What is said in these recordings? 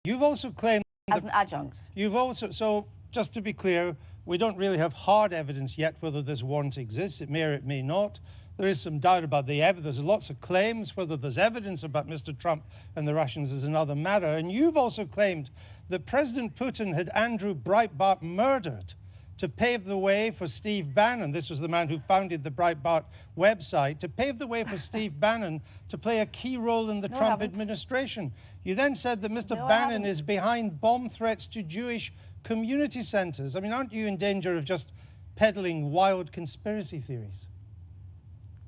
You've also claimed... As an adjunct. You've also... So, just to be clear, we don't really have hard evidence yet whether this warrant exists. It may or it may not. There is some doubt about the evidence. There's lots of claims. Whether there's evidence about Mr. Trump and the Russians is another matter. And you've also claimed that President Putin had Andrew Breitbart murdered to pave the way for Steve Bannon. This was the man who founded the Breitbart website, to pave the way for Steve Bannon to play a key role in the Trump administration. You then said that Mr. Bannon is behind bomb threats to Jewish community centers. I mean, aren't you in danger of just peddling wild conspiracy theories?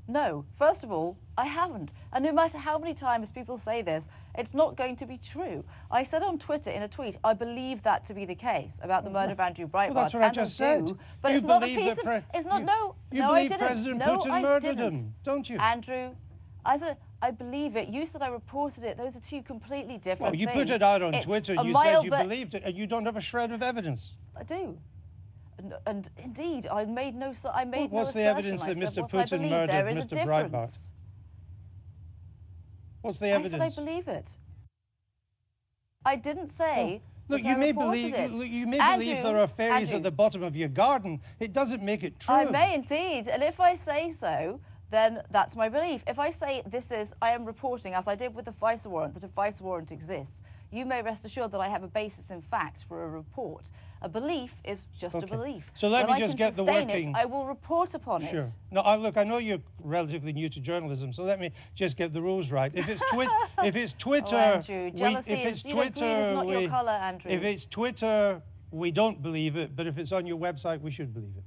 No. First of all, I haven't. And no matter how many times people say this, it's not going to be true. I said on Twitter in a tweet, I believe that to be the case about the murder of Andrew Breitbart. Well, that's what I just said. But it's not a piece of... It's not... No, you no, believe I didn't. President Putin murdered him, don't you? Andrew, I said... I believe it. You said I reported it. Those are two completely different things. Well, you put it out on Twitter. You said you believed it, and you don't have a shred of evidence. I do. And indeed, I made no assertion. What's the evidence that Mr. Putin murdered Mr. Breitbart? What's the evidence? I said I believe it. I didn't say... Look, you may believe there are fairies at the bottom of your garden. It doesn't make it true. I may indeed, and if I say so, then that's my belief. If I say I am reporting, as I did with the FISA warrant, that a FISA warrant exists, you may rest assured that I have a basis in fact for a report. A belief is just a belief. So let me just get the working... I will report upon it. Sure. No, look, I know you're relatively new to journalism, so let me just get the rules right. If it's Twitter... Oh, Andrew, jealousy is not your colour, Andrew. If it's Twitter, we don't believe it, but if it's on your website, we should believe it.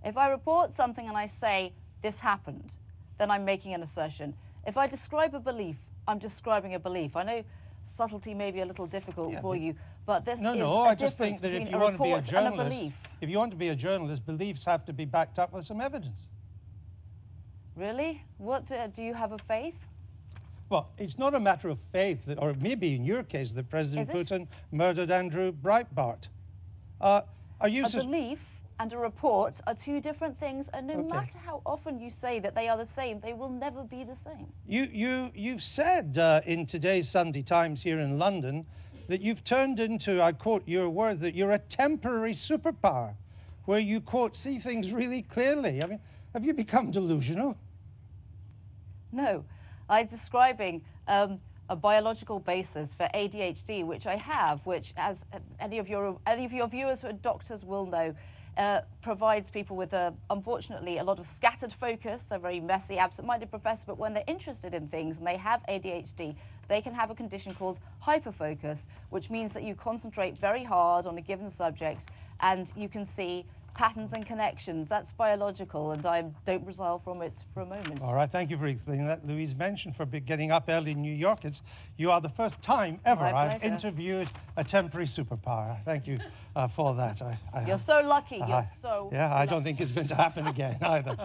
If I report something and I say, this happened, then I'm making an assertion. If I describe a belief, I'm describing a belief. I know subtlety may be a little difficult for you, but this is I just think that if you want to be a journalist, if you want to be a journalist, beliefs have to be backed up with some evidence. Really? What, do you have a faith? Well, it's not a matter of faith, or maybe in your case, that President Putin murdered Andrew Breitbart. A belief and a report are two different things, and no matter how often you say that they are the same, they will never be the same. You've said in today's Sunday Times here in London that you've turned into, I quote your words, that you're a temporary superpower, where you, quote, see things really clearly. I mean, have you become delusional? No, I'm describing a biological basis for ADHD, which I have, which, as any of your viewers who are doctors will know, provides people with, unfortunately, a lot of scattered focus. They're very messy, absent-minded professors, but when they're interested in things and they have ADHD, they can have a condition called hyperfocus, which means that you concentrate very hard on a given subject and you can see patterns and connections. That's biological, and I don't resile from it for a moment. All right, thank you for explaining that, Louise Mensch, and for getting up early in New York. You are the first time ever I've interviewed a temporary superpower. Thank you for that. You're so lucky. You're so lucky. I don't think it's going to happen again either.